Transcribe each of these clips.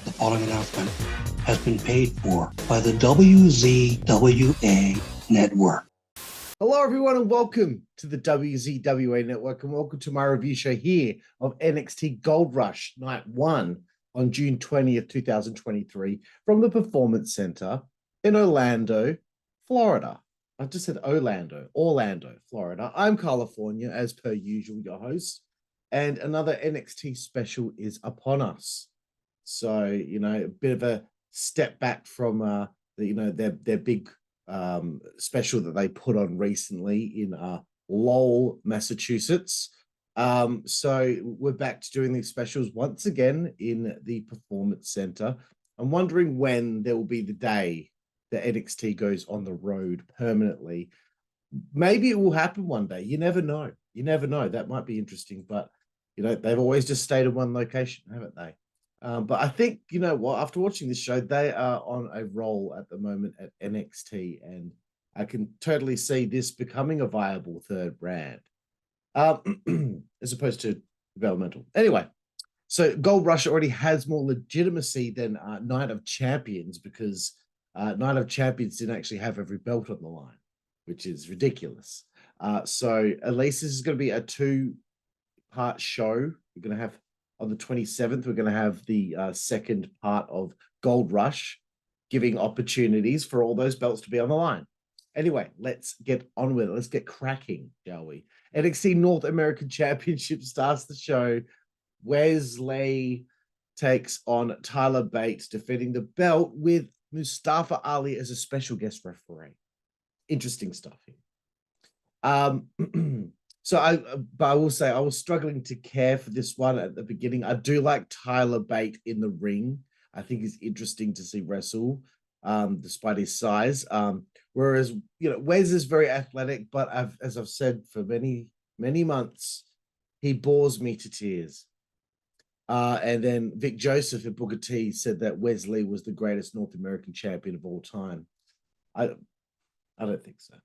The following announcement has been paid for by the WZWA Network. Hello, everyone, and welcome to the WZWA Network, and welcome to my review show here of NXT Gold Rush Night 1 on June 20th, 2023, from the Performance Center in Orlando, Florida. I just said Orlando, Florida. I'm Carlifornia, as per usual, your host, and another NXT special is upon us. So, a bit of a step back from, their big special that they put on recently in Lowell, Massachusetts. So we're back to doing these specials once again in the Performance Center. I'm wondering when there will be the day that NXT goes on the road permanently. Maybe it will happen one day. You never know. That might be interesting, but they've always just stayed in one location, haven't they? But I think, after watching this show, they are on a roll at the moment at NXT, and I can totally see this becoming a viable third brand, as opposed to developmental. Anyway, so Gold Rush already has more legitimacy than Night of Champions, because Night of Champions didn't actually have every belt on the line, which is ridiculous. So at least this is going to be a two-part show. You're going to have on the 27th, we're going to have the second part of Gold Rush, giving opportunities for all those belts to be on the line. Anyway, let's get on with it. Let's get cracking, shall we? NXT North American Championship starts the show. Wesley takes on Tyler Bate, defending the belt with Mustafa Ali as a special guest referee. Interesting stuff here. So I will say I was struggling to care for this one at the beginning. I do like Tyler Bate in the ring. I think he's interesting to see wrestle, despite his size. Whereas, Wes is very athletic, but as I've said for many, many months, he bores me to tears. And then Vic Joseph at Booker T said that Wesley was the greatest North American champion of all time. I don't think so.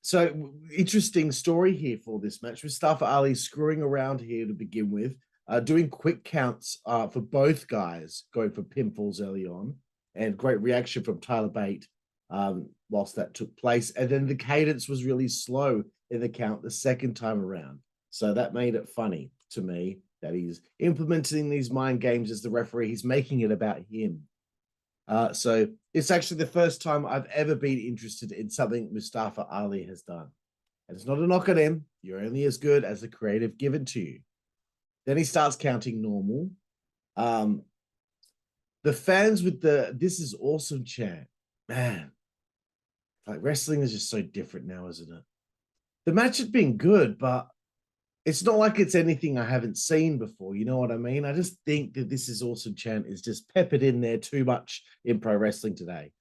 So interesting story here for this match. Mustafa Ali screwing around here to begin with, doing quick counts for both guys, going for pinfalls early on, and great reaction from Tyler Bate whilst that took place. And then the cadence was really slow in the count the second time around. So that made it funny to me that he's implementing these mind games as the referee. He's making it about him. So it's actually the first time I've ever been interested in something Mustafa Ali has done. And it's not a knock at him. You're only as good as the creative given to you. Then he starts counting normal. The fans with the "this is awesome" chant, man, like wrestling is just so different now, isn't it? The match has been good, but it's not like it's anything I haven't seen before. You know what I mean? I just think that "this is awesome" chant is just peppered in there too much in pro wrestling today.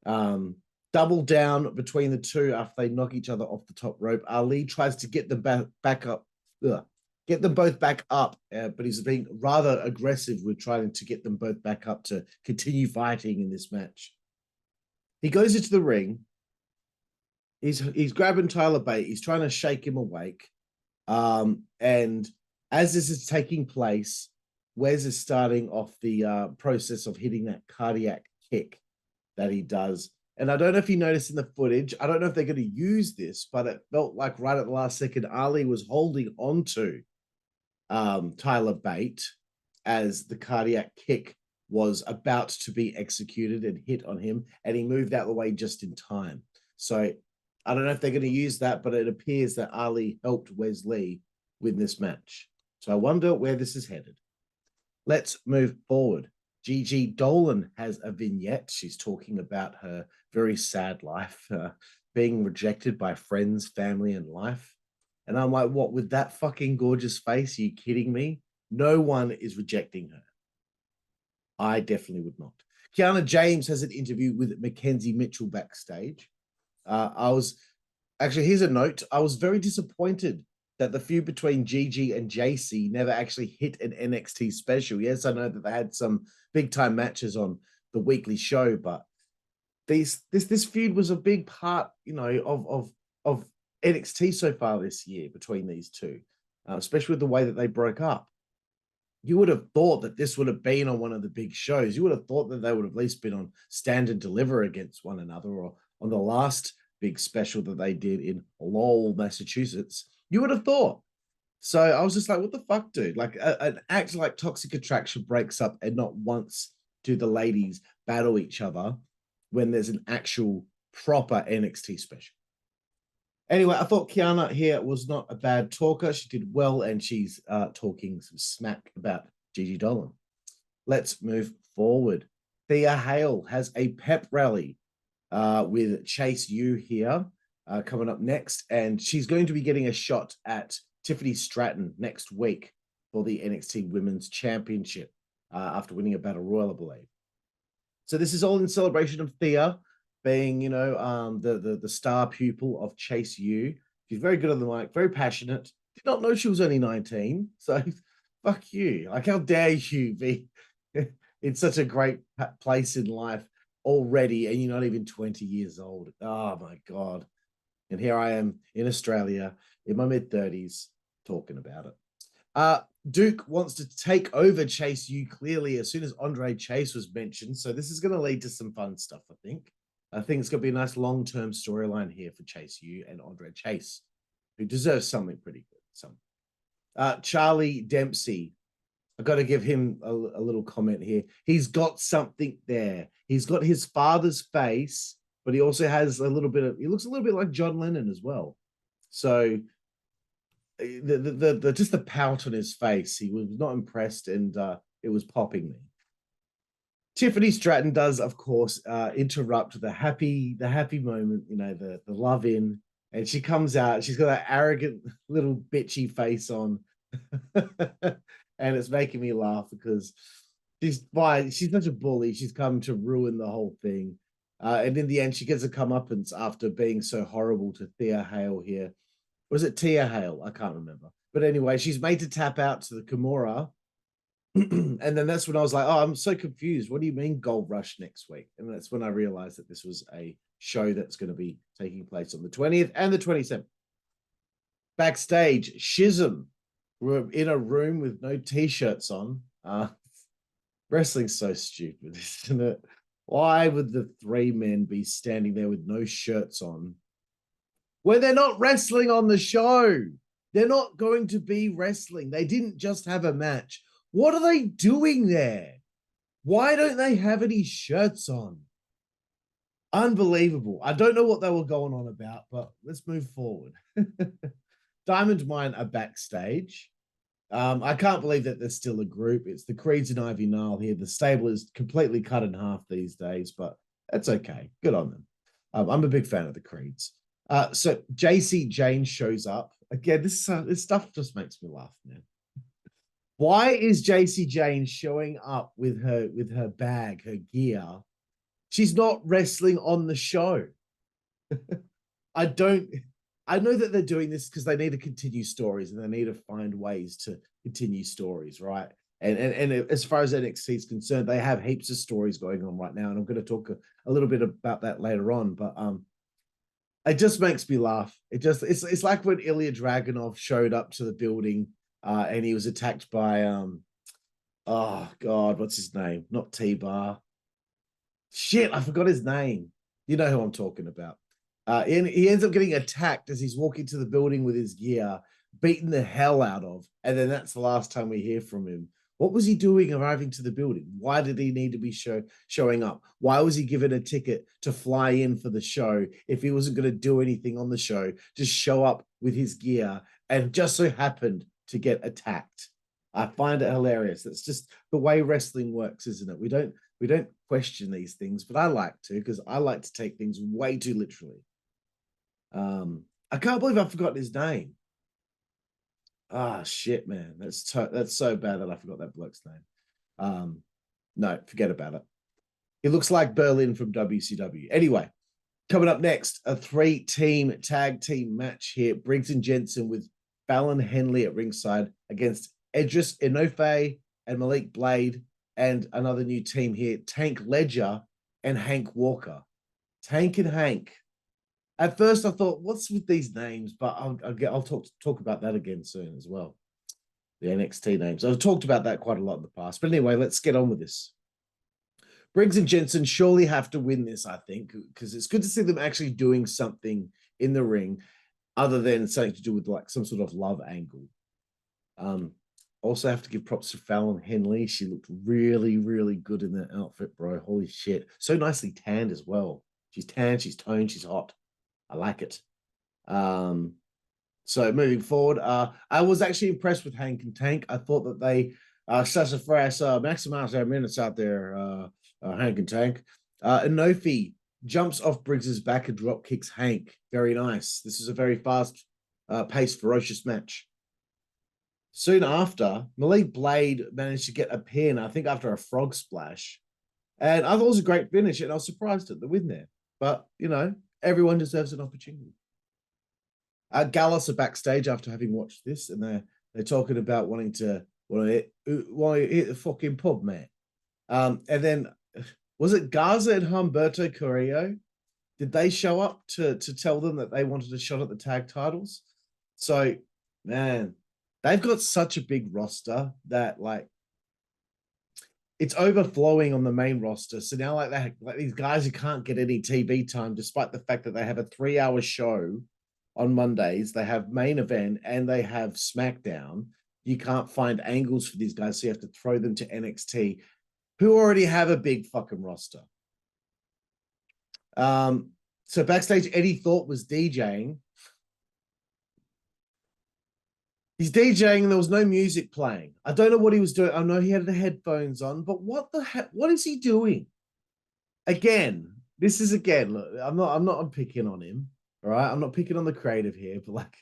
Double down between the two after they knock each other off the top rope. Ali tries to get them back up, get them both back up, but he's being rather aggressive with trying to get them both back up to continue fighting in this match. He goes into the ring. He's grabbing Tyler Bate. He's trying to shake him awake. And as this is taking place, Wes is starting off the process of hitting that cardiac kick that he does. And I don't know if you noticed in the footage, I don't know if they're going to use this, but it felt like right at the last second, Ali was holding onto Tyler Bate as the cardiac kick was about to be executed and hit on him, and he moved out of the way just in time. So I don't know if they're going to use that, but it appears that Ali helped Wesley win this match. So I wonder where this is headed. Let's move forward. Gigi Dolan has a vignette. She's talking about her very sad life, being rejected by friends, family, and life. And I'm like, what, with that fucking gorgeous face? Are you kidding me? No one is rejecting her. I definitely would not. Kiana James has an interview with Mackenzie Mitchell backstage. Here's a note. I was very disappointed that the feud between Gigi and JC never actually hit an NXT special. Yes, I know that they had some big time matches on the weekly show, but this feud was a big part, of NXT so far this year between these two, especially with the way that they broke up. you would have thought that this would have been on one of the big shows. You would have thought that they would have at least been on Stand and Deliver against one another, or on the last big special that they did in Lowell, Massachusetts. You would have thought. So I was just like, what the fuck, dude? Like an act like Toxic Attraction breaks up, and not once do the ladies battle each other when there's an actual proper NXT special. Anyway, I thought Kiana here was not a bad talker. She did well, and she's talking some smack about Gigi Dolan. Let's move forward. Thea Hale has a pep rally with Chase U here coming up next, and she's going to be getting a shot at Tiffany Stratton next week for the NXT Women's Championship after winning a Battle Royal, I believe. So this is all in celebration of Thea being, the star pupil of Chase U. She's very good on the mic, very passionate. Did not know she was only 19. So fuck you. Like, how dare you be in such a great place in life already, and you're not even 20 years old. Oh my God. And here I am in Australia in my mid-30s talking about it. Duke wants to take over Chase U clearly as soon as Andre Chase was mentioned. So this is going to lead to some fun stuff, I think. I think it's going to be a nice long-term storyline here for Chase U and Andre Chase, who deserves something pretty good. Charlie Dempsey, I've got to give him a little comment here. He's got something there. He's got his father's face, but he also has he looks a little bit like John Lennon as well. So just the pout on his face, he was not impressed, and it was popping me. Tiffany Stratton does, of course, interrupt the happy moment, the love in, and she comes out. She's got that arrogant little bitchy face on, and it's making me laugh because she's such a bully. She's come to ruin the whole thing, and in the end, she gets a comeuppance after being so horrible to Thea Hale here. Was it Tia Hale? I can't remember. But anyway, she's made to tap out to the Kimura. And then that's when I was like, oh, I'm so confused. What do you mean Gold Rush next week? And that's when I realized that this was a show that's going to be taking place on the 20th and the 27th. Backstage, Schism. We're in a room with no t-shirts on. Wrestling's so stupid, isn't it? Why would the three men be standing there with no shirts on when they're not wrestling on the show? They're not going to be wrestling. They didn't just have a match. What are they doing there? Why don't they have any shirts on? Unbelievable. I don't know what they were going on about, but let's move forward. Diamond Mine are backstage. I can't believe that there's still a group. It's the Creeds and Ivy Nile here. The stable is completely cut in half these days, but that's okay. Good on them. I'm a big fan of the Creeds. So JC Jane shows up. Again, this stuff just makes me laugh, man. Why is JC Jane showing up with her bag, her gear? She's not wrestling on the show. I know that they're doing this because they need to continue stories, and they need to find ways to continue stories, right? And as far as NXT is concerned, they have heaps of stories going on right now, and I'm going to talk a little bit about that later on. But it just makes me laugh. It's like when Ilya Dragunov showed up to the building. And he was attacked by oh God, what's his name? Not T-Bar. Shit, I forgot his name. You know who I'm talking about. And he ends up getting attacked as he's walking to the building with his gear, beaten the hell out of. And then that's the last time we hear from him. What was he doing arriving to the building? Why did he need to be showing up? Why was he given a ticket to fly in for the show if he wasn't going to do anything on the show? Just show up with his gear and just so happened to get attacked. I find it hilarious. That's just the way wrestling works, isn't it? We don't question these things, but I like to, because I like to take things way too literally. I can't believe I've forgotten his name. Ah, shit, man. That's so bad that I forgot that bloke's name. No, forget about it. He looks like Berlin from WCW. Anyway, coming up next, a 3-team tag team match here. Briggs and Jensen with Fallon Henley at ringside against Edris, Enofe, and Malik Blade, and another new team here, Tank Ledger and Hank Walker. Tank and Hank. At first, I thought, what's with these names? But I'll talk about that again soon as well. The NXT names. I've talked about that quite a lot in the past. But anyway, let's get on with this. Briggs and Jensen surely have to win this, I think, because it's good to see them actually doing something in the ring other than something to do with like some sort of love angle. Also have to give props to Fallon Henley. She looked really, really good in that outfit, bro. Holy shit. So nicely tanned as well. She's tanned, she's toned, she's hot. I like it. So moving forward, I was actually impressed with Hank and Tank. I thought that they sassafras maximize their minutes out there, Hank and Tank. Enofe jumps off Briggs's back and drop kicks Hank. Very nice. This is a very fast paced, ferocious match. Soon after, Malik Blade managed to get a pin, I think after a frog splash. And I thought it was a great finish, and I was surprised at the win there. But, you know, everyone deserves an opportunity. Gallus are backstage after having watched this, and they're talking about wanting to hit the fucking pub, man. And then, was it Garza and Humberto Carrillo? Did they show up to tell them that they wanted a shot at the tag titles? So, man, they've got such a big roster that like it's overflowing on the main roster. So now like these guys who can't get any TV time, despite the fact that they have a 3-hour show on Mondays, they have main event and they have SmackDown. You can't find angles for these guys, so you have to throw them to NXT, who already have a big fucking roster. So backstage, Eddie Thorpe was DJing. He's DJing and there was no music playing. I don't know what he was doing. I know he had the headphones on, but what the heck? What is he doing? Again, look, I'm not picking on him. All right. I'm not picking on the creative here, but like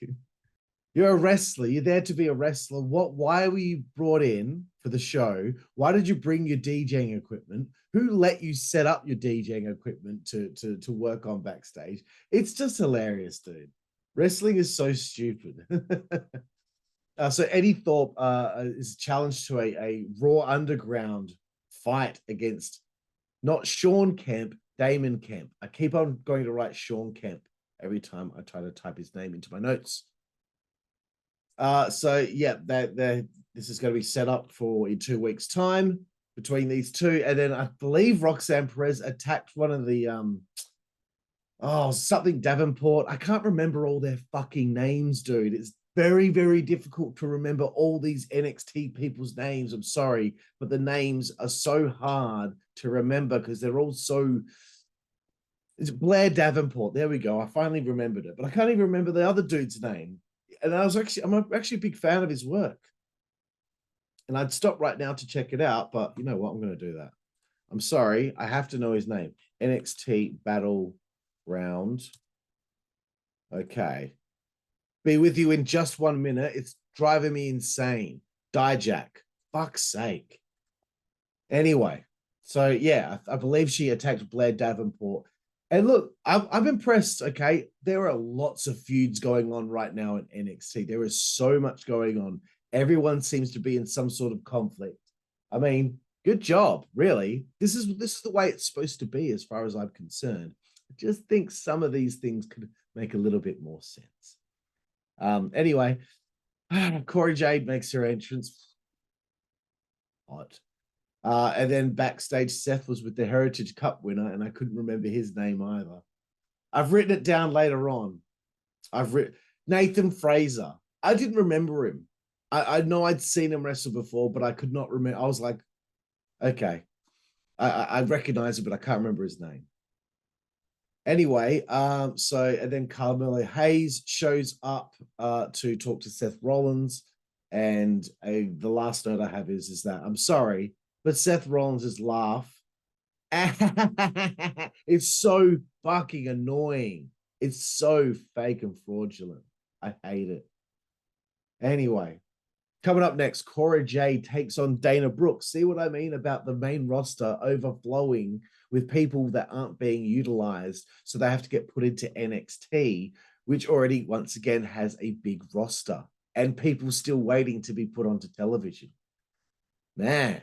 you're a wrestler. You're there to be a wrestler. Why were you brought in for the show? Why did you bring your DJing equipment? Who let you set up your DJing equipment to work on backstage? It's just hilarious, dude. Wrestling is so stupid. So Eddie Thorpe is challenged to a Raw Underground fight against not Sean Kemp, Damon Kemp. I keep on going to write Sean Kemp every time I try to type his name into my notes. So yeah, this is going to be set up for in 2 weeks' time between these two, and then I believe Roxanne Perez attacked one of the something Davenport. I can't remember all their fucking names, dude. It's very, very difficult to remember all these NXT people's names. I'm sorry, but the names are so hard to remember because they're all so. It's Blair Davenport. There we go. I finally remembered it, but I can't even remember the other dude's name. And I'm actually a big fan of his work. And I'd stop right now to check it out, but you know what? I'm going to do that. I'm sorry. I have to know his name. NXT Battle Round. Okay. Be with you in just 1 minute. It's driving me insane. Dijak. Fuck's sake. Anyway, so yeah, I believe she attacked Blair Davenport. And look, I'm impressed, okay? There are lots of feuds going on right now in NXT. There is so much going on. Everyone seems to be in some sort of conflict. I mean, good job, really. This is the way it's supposed to be as far as I'm concerned. I just think some of these things could make a little bit more sense. Anyway, Corey Jade makes her entrance. Hot. And then backstage, Seth was with the Heritage Cup winner, and I couldn't remember his name either. I've written it down later on. I've written Nathan Fraser. I didn't remember him. I know I'd seen him wrestle before, but I could not remember. I was like, okay. I recognize him, but I can't remember his name. Anyway, and then Carmelo Hayes shows up to talk to Seth Rollins. And the last note I have is that I'm sorry, but Seth Rollins' laugh, it's so fucking annoying. It's so fake and fraudulent. I hate it. Anyway, coming up next, Cora Jade takes on Dana Brooke. See what I mean about the main roster overflowing with people that aren't being utilized, so they have to get put into NXT, which already, once again, has a big roster and people still waiting to be put onto television. Man,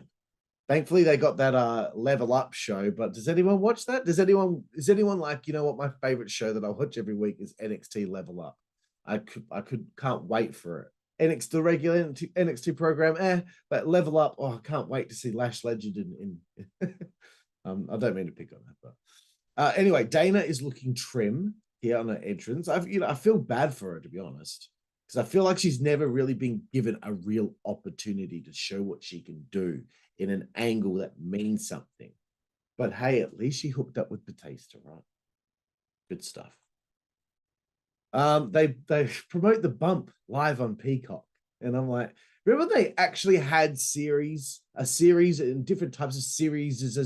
thankfully they got that Level Up show, but does anyone watch that? Is anyone like, you know what, my favorite show that I watch every week is NXT Level Up. I can't wait for it. NXT, the regular NXT program, but Level Up, oh, I can't wait to see Lash Legend in I don't mean to pick on that, but anyway, Dana is looking trim here on her entrance. I feel bad for her, to be honest, because I feel like she's never really been given a real opportunity to show what she can do in an angle that means something. But hey, at least she hooked up with Batista, right? Good stuff. They promote the bump live on Peacock, and I'm like, remember they actually had a series and different types of series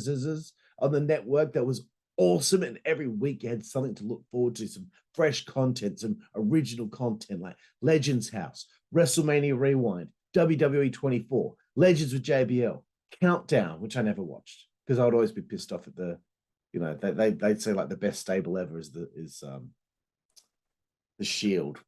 on the network that was awesome, and every week you had something to look forward to, some fresh content, some original content like Legends House, WrestleMania Rewind, WWE 24, Legends with JBL, Countdown, which I never watched because I would always be pissed off at the, they'd say like the best stable ever is the Shield.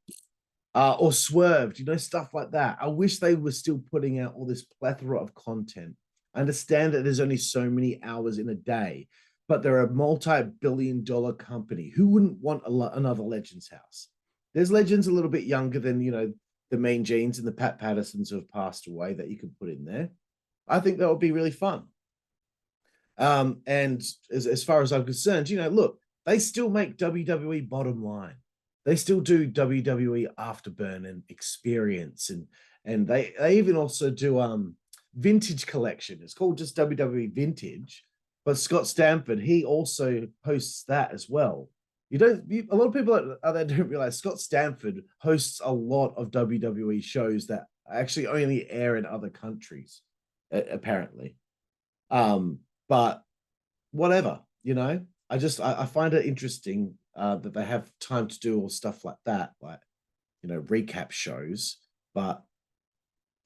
Or Swerved, stuff like that. I wish they were still putting out all this plethora of content. I understand that there's only so many hours in a day, but they're a multi-billion-dollar company. Who wouldn't want another Legends House? There's Legends a little bit younger than, the Mean Genes and the Pat Pattersons who have passed away that you could put in there. I think that would be really fun. And as far as I'm concerned, look, they still make WWE bottom line. They still do WWE Afterburn and Experience, and they even also do Vintage Collection. It's called just WWE Vintage, but Scott Stanford, he also hosts that as well. A lot of people out there don't realize Scott Stanford hosts a lot of WWE shows that actually only air in other countries, apparently. But whatever, I find it interesting that they have time to do all stuff like that, like, recap shows, but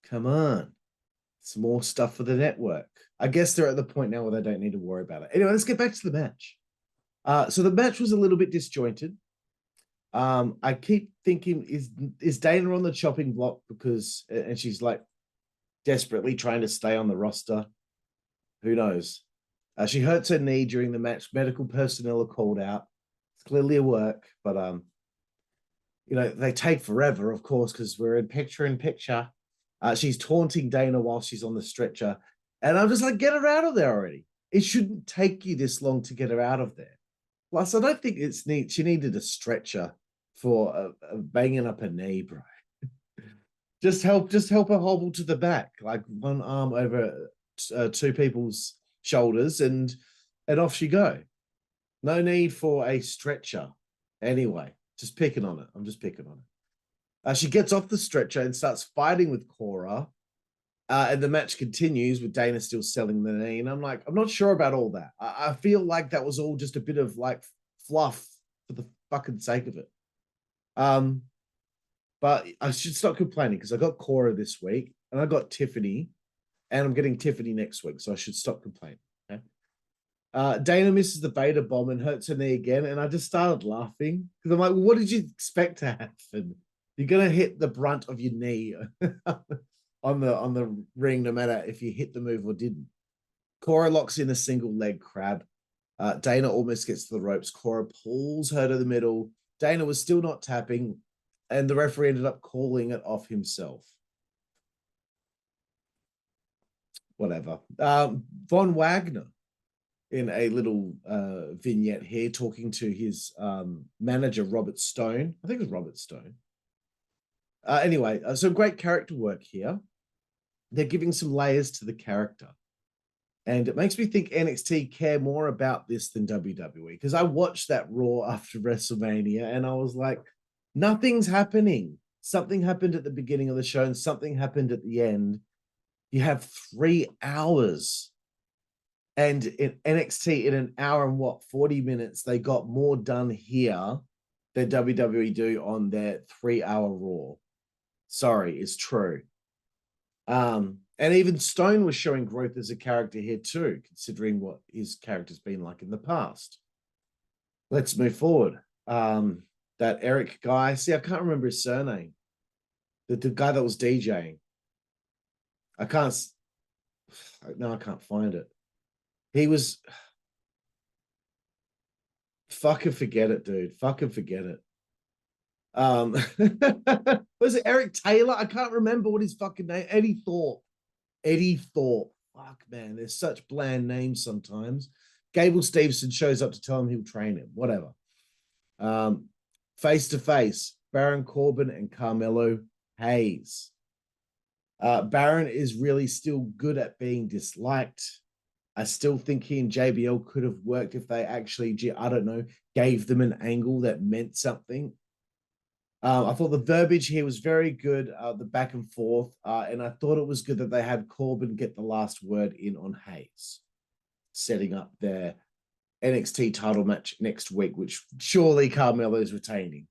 come on, some more stuff for the network. I guess they're at the point now where they don't need to worry about it. Anyway, let's get back to the match. So the match was a little bit disjointed. I keep thinking, is Dana on the chopping block and she's like desperately trying to stay on the roster? Who knows? She hurts her knee during the match. Medical personnel are called out. It's clearly a work, but they take forever, of course, because we're in picture. She's taunting Dana while she's on the stretcher, and I'm just like, get her out of there already. It shouldn't take you this long to get her out of there. Plus, I don't think she needed a stretcher for banging up her knee, bro. just help her hobble to the back, like one arm over two people's shoulders, and off she go. No need for a stretcher. Anyway, just picking on it. I'm just picking on it. She gets off the stretcher and starts fighting with Cora. And the match continues with Dana still selling the knee. And I'm like, I'm not sure about all that. I feel like that was all just a bit of like fluff for the fucking sake of it. But I should stop complaining because I got Cora this week and I got Tiffany, and I'm getting Tiffany next week. So I should stop complaining. Okay? Dana misses the Beta bomb and hurts her knee again. And I just started laughing because I'm like, well, what did you expect to happen? You're going to hit the brunt of your knee on the ring, no matter if you hit the move or didn't. Cora locks in a single leg crab. Dana almost gets to the ropes. Cora pulls her to the middle. Dana was still not tapping, and the referee ended up calling it off himself. Whatever. Von Wagner in a little vignette here talking to his manager, Robert Stone. I think it was Robert Stone. Anyway, so great character work here. They're giving some layers to the character. And it makes me think NXT care more about this than WWE, because I watched that Raw after WrestleMania and I was like, nothing's happening. Something happened at the beginning of the show and something happened at the end. You have 3 hours. And in NXT, in an hour and 40 minutes, they got more done here than WWE do on their 3-hour Raw. Sorry, it's true. And even Stone was showing growth as a character here too, considering what his character's been like in the past. Let's move forward. That Eric guy, I can't remember his surname. The guy that was DJing. I can't find it. He was, fucking forget it, dude. Fucking forget it. Was it Eric Taylor? I can't remember what his fucking name. Eddie Thorpe. Eddie Thorpe. Fuck, man. There's such bland names sometimes. Gable Steveson shows up to tell him he'll train him. Whatever. Face to face, Baron Corbin and Carmelo Hayes. Baron is really still good at being disliked. I still think he and JBL could have worked if they actually, I don't know, gave them an angle that meant something. I thought the verbiage here was very good, the back and forth, and I thought it was good that they had Corbin get the last word in on Hayes, setting up their NXT title match next week, which surely Carmelo is retaining.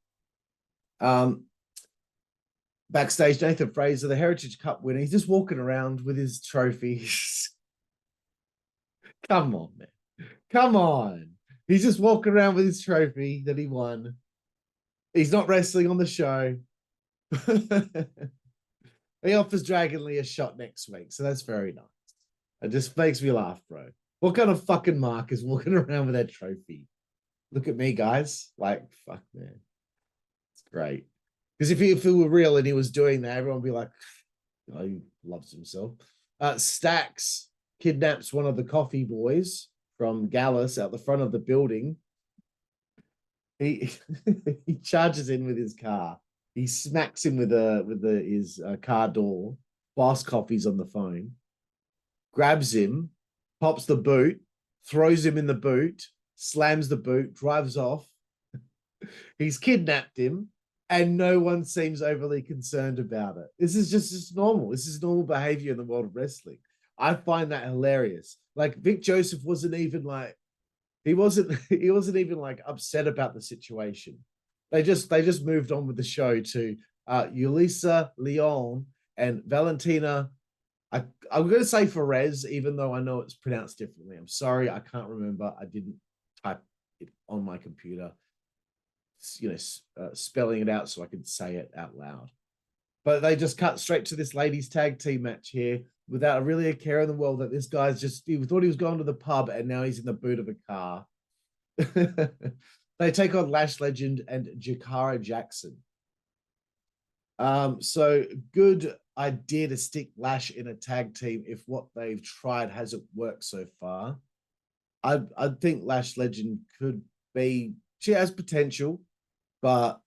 Backstage, Nathan Fraser, the Heritage Cup winner, he's just walking around with his trophies. Come on, man. Come on. He's just walking around with his trophy that he won. He's not wrestling on the show. He offers Dragon Lee a shot next week, so that's very nice. It just makes me laugh, bro. What kind of fucking mark is walking around with that trophy? Look at me, guys. Like, fuck, man. It's great. Because if it were real and he was doing that, everyone would be like, oh, he loves himself. Stax kidnaps one of the coffee boys from Gallus out the front of the building. He he charges in with his car. He smacks him with his car door. Boss Coffee's on the phone. Grabs him, pops the boot, throws him in the boot, slams the boot, drives off. He's kidnapped him, and no one seems overly concerned about it. This is just normal. This is normal behavior in the world of wrestling. I find that hilarious. Like Vic Joseph wasn't even like, he wasn't even like upset about the situation. They just moved on with the show to Yulisa, Leon, and Valentina. I'm going to say Feroz, even though I know it's pronounced differently. I'm sorry, I can't remember. I didn't type it on my computer, spelling it out so I could say it out loud. But they just cut straight to this ladies tag team match here without really a care in the world that this guy's he thought he was going to the pub and now he's in the boot of a car. They take on Lash Legend and Jakara Jackson. So good idea to stick Lash in a tag team if what they've tried hasn't worked so far. I think Lash Legend she has potential, but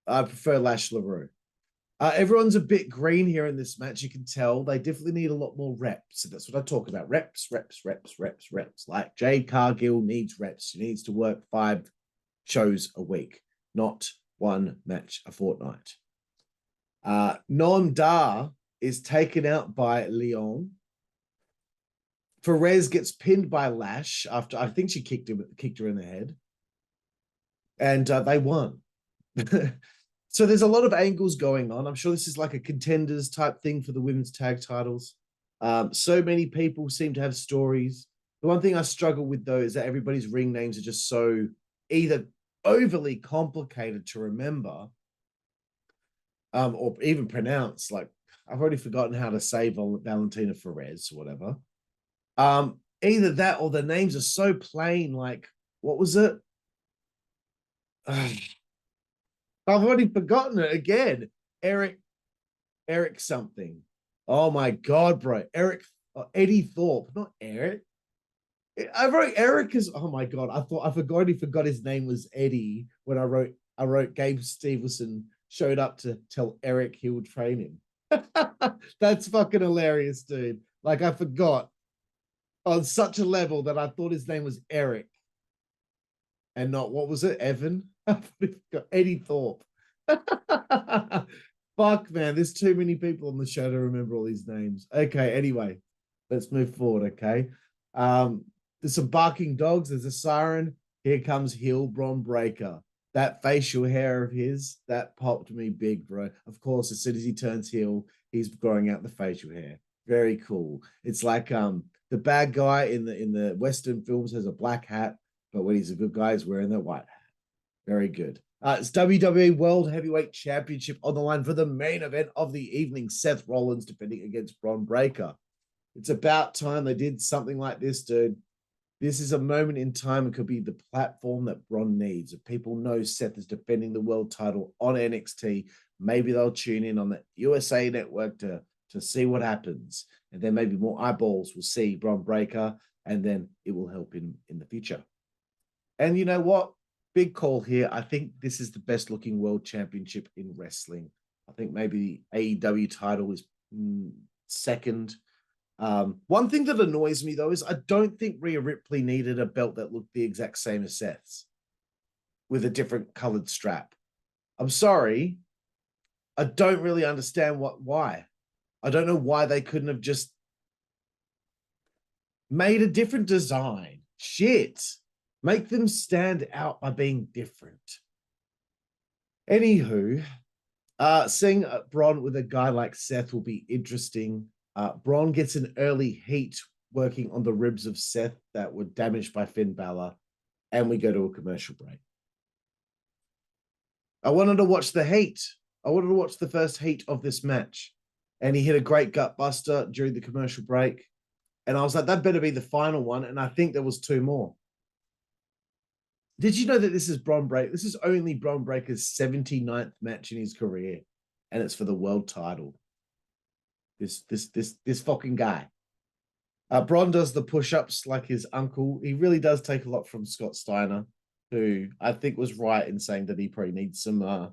I prefer Lash LaRue. Everyone's a bit green here in this match. You can tell they definitely need a lot more reps. And that's what I talk about. Reps. Like Jade Cargill needs reps. She needs to work 5 shows a week, not 1 match a fortnight. Noam Dar is taken out by Leon. Feroz gets pinned by Lash after I think she kicked her in the head. And they won. So there's a lot of angles going on. I'm sure this is like a contenders type thing for the women's tag titles. So many people seem to have stories. The one thing I struggle with, though, is that everybody's ring names are just so either overly complicated to remember or even pronounce. Like, I've already forgotten how to say Valentina Feroz or whatever. Either that or the names are so plain. Like, what was it? I've already forgotten it again. Eric something. Oh my God, bro. Eddie Thorpe, not Eric. I wrote Eric as, oh my God. I forgot his name was Eddie when I wrote Gabe Stevenson showed up to tell Eric he would train him. That's fucking hilarious, dude. Like I forgot on such a level that I thought his name was Eric and not, what was it, Evan? Eddie Thorpe. Fuck, man. There's too many people on the show to remember all these names. Okay, anyway, let's move forward, okay? There's some barking dogs. There's a siren. Here comes Heel Bron Breaker. That facial hair of his, that popped me big, bro. Of course, as soon as he turns heel, he's growing out the facial hair. Very cool. It's like the bad guy in the Western films has a black hat, but when he's a good guy, he's wearing the white hat. Very good. It's WWE World Heavyweight Championship on the line for the main event of the evening. Seth Rollins defending against Bron Breaker. It's about time they did something like this, dude. This is a moment in time. It could be the platform that Bron needs. If people know Seth is defending the world title on NXT, maybe they'll tune in on the USA Network to see what happens. And then maybe more eyeballs will see Bron Breakker, and then it will help in the future. And you know what? Big call here. I think this is the best looking world championship in wrestling. I think maybe the AEW title is second. One thing that annoys me though is I don't think Rhea Ripley needed a belt that looked the exact same as Seth's with a different colored strap. I'm sorry. I don't really understand why. I don't know why they couldn't have just made a different design. Shit. Make them stand out by being different. Anywho, seeing Bron with a guy like Seth will be interesting. Bron gets an early heat working on the ribs of Seth that were damaged by Finn Balor, and we go to a commercial break. I wanted to watch the heat. I wanted to watch the first heat of this match, and he hit a great gut buster during the commercial break, and I was like, that better be the final one, and I think there was two more. Did you know that this is Bron Breakker? This is only Bron Breakker's 79th match in his career, and it's for the world title. This fucking guy. Bron does the push-ups like his uncle. He really does take a lot from Scott Steiner, who I think was right in saying that he probably needs some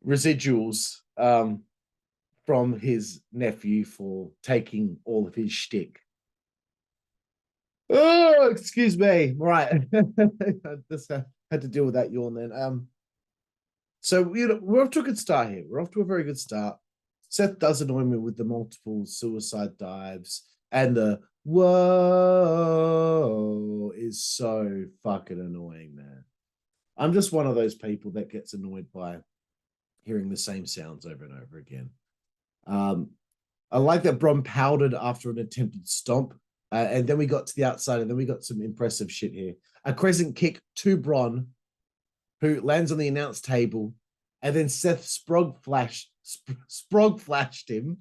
residuals from his nephew for taking all of his shtick. Oh, excuse me. Right. I just had to deal with that yawn then. So we're off to a good start here. We're off to a very good start. Seth does annoy me with the multiple suicide dives, and the whoa is so fucking annoying, man. I'm just one of those people that gets annoyed by hearing the same sounds over and over again. I like that Bron powdered after an attempted stomp. And then we got to the outside, and then we got some impressive shit here. A crescent kick to Bron, who lands on the announce table, and then Seth Sprog flashed him.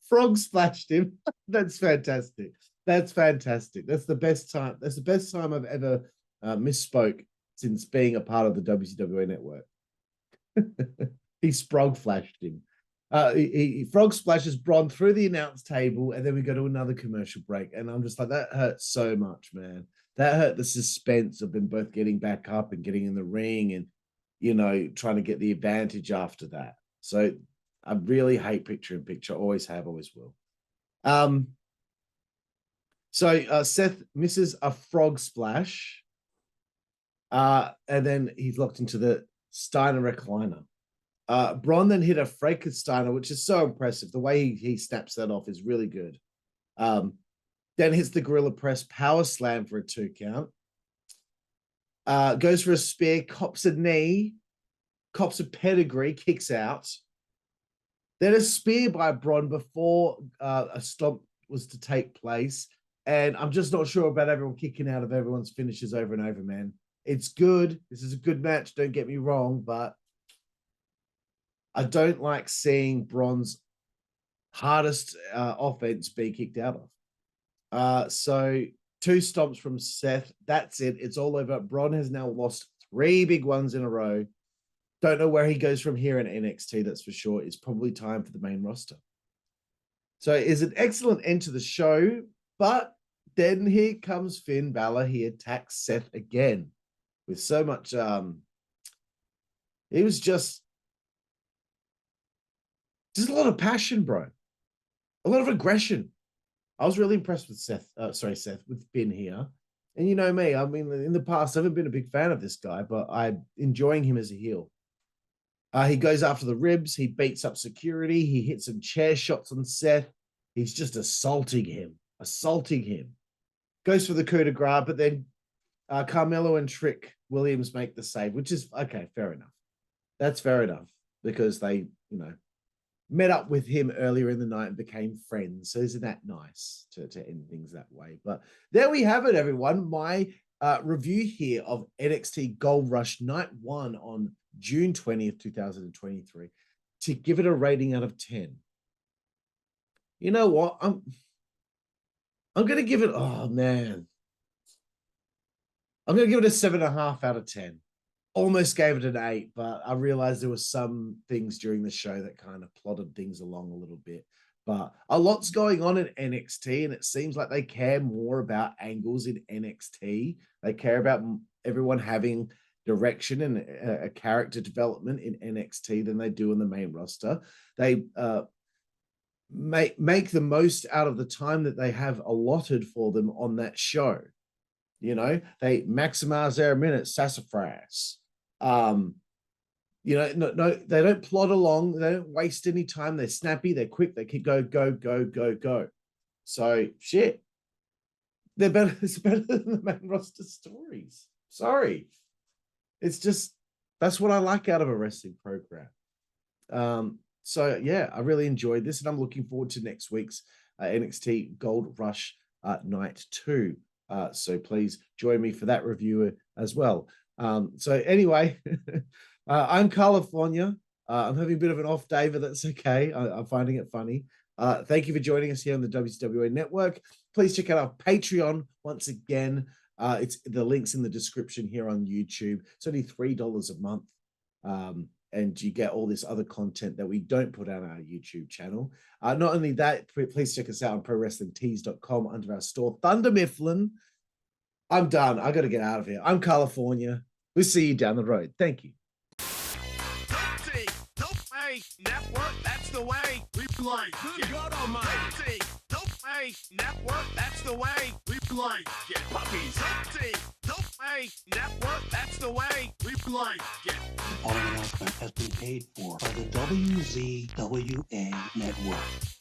Frog splashed him. That's fantastic. That's fantastic. That's the best time. That's the best time I've ever misspoke since being a part of the WZWA Network. He Sprog flashed him. He frog splashes Bron through the announce table, and then we go to another commercial break. And I'm just like, that hurts so much, man. That hurt the suspense of them both getting back up and getting in the ring and, you know, trying to get the advantage after that. So I really hate picture in picture. Always have, always will. So Seth misses a frog splash. And then he's locked into the Steiner recliner. Bron then hit a Frankensteiner, which is so impressive. The way he snaps that off is really good. Then hits the Gorilla Press power slam for a 2 count. Goes for a spear, cops a knee, cops a pedigree, kicks out. Then a spear by Bron before a stomp was to take place. And I'm just not sure about everyone kicking out of everyone's finishes over and over, man. It's good. This is a good match. Don't get me wrong, but I don't like seeing Bron's hardest offense be kicked out of. So 2 stomps from Seth. That's it. It's all over. Bron has now lost 3 big ones in a row. Don't know where he goes from here in NXT, that's for sure. It's probably time for the main roster. So it's an excellent end to the show, but then here comes Finn Balor. He attacks Seth again with so much. It was just a lot of passion, bro. A lot of aggression. I was really impressed with Seth, with Finn here. And you know me, I mean, in the past, I haven't been a big fan of this guy, but I'm enjoying him as a heel. He goes after the ribs. He beats up security. He hits some chair shots on Seth. He's just assaulting him. Goes for the coup de grace, but then Carmelo and Trick Williams make the save, which is, okay, fair enough. That's fair enough because they, you know, met up with him earlier in the night and became friends. So isn't that nice to end things that way? But there we have it, everyone. My review here of NXT Gold Rush Night 1 on June 20th, 2023, to give it a rating out of 10. You know what? I'm going to give it, oh man. I'm going to give it a 7.5 out of 10. Almost gave it an 8, but I realized there were some things during the show that kind of plotted things along a little bit. But a lot's going on in NXT, and it seems like they care more about angles in NXT. They care about everyone having direction and a character development in NXT than they do in the main roster. They make the most out of the time that they have allotted for them on that show. You know, they maximize their minutes, sassafras. You know, no, they don't plod along. They don't waste any time. They're snappy. They're quick. They keep go. So shit, they're better. It's better than the main roster stories. Sorry, it's just that's what I like out of a wrestling program. So yeah, I really enjoyed this, and I'm looking forward to next week's NXT Gold Rush Night 2. So please join me for that review as well. So anyway, I'm Karlifornia. I'm having a bit of an off day, but that's okay. I'm finding it funny. Thank you for joining us here on the WZWA Network. Please check out our Patreon once again. It's the links in the description here on YouTube. It's only $3 a month. And you get all this other content that we don't put on our YouTube channel. Not only that, please check us out on ProWrestlingTees.com under our store. Thunder Mifflin. I'm done. I got to get out of here. I'm Karlifornia. We'll see you down the road. Thank you. Network, that's the way we play. Good God Almighty. Network, that's the way we play. Get puppies. Network, that's the way we play. Get. The following announcement has been paid for by the WZWA Network.